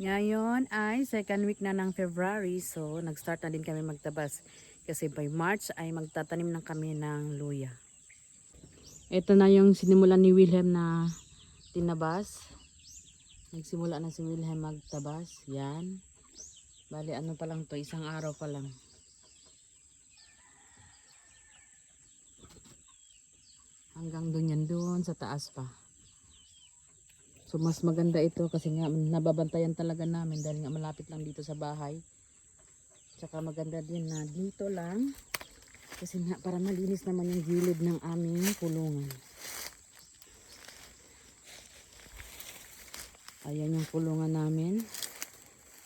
Ngayon ay second week na ng February, so nag-start na din kami magtabas. Kasi by March ay magtatanim na kami ng luya. Ito na yung sinimulan ni Wilhelm na tinabas. Nagsimula na si Wilhelm magtabas. Yan. Bali ano pa lang to, isang araw pa lang. Hanggang dun yan, dun sa taas pa. So mas maganda ito kasi nga nababantayan talaga namin dahil nga malapit lang dito sa bahay. Tsaka maganda din na dito lang kasi nga para malinis naman yung gilid ng aming kulungan. Ayan yung kulungan namin.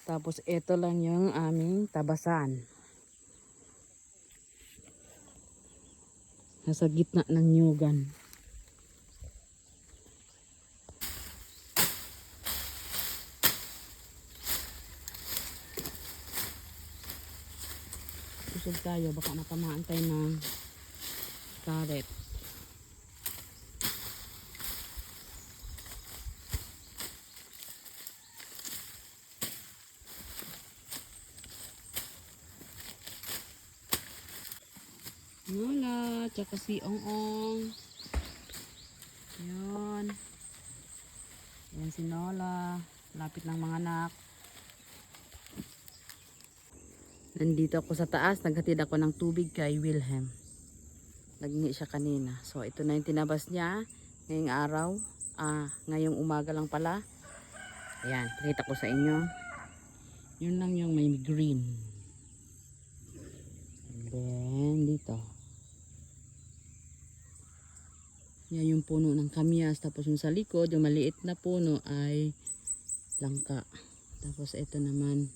Tapos ito lang yung aming tabasan. Nasa gitna ng nyugan. Susog tayo, baka matamaan tayo ng karet. Nola, tsaka si Ong-Ong. Yun. Yan si Nola. Lapit ng mga anak. Nandito ako sa taas. Naghatid ako ng tubig kay Wilhelm. Naghingi siya kanina. So ito na yung tinabas niya. Ngayong araw. Ngayong umaga lang pala. Ayan. Pakita ko sa inyo. Yun lang yung may green. And then dito. Yan yung puno ng kamyas. Tapos yung sa likod, yung maliit na puno ay langka. Tapos ito naman,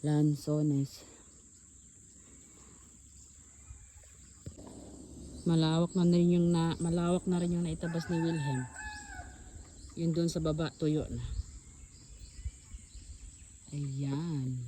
lansones. Malawak na rin yung naitabas ni Wilhelm. Yun doon sa baba, tuyo na. Ayan.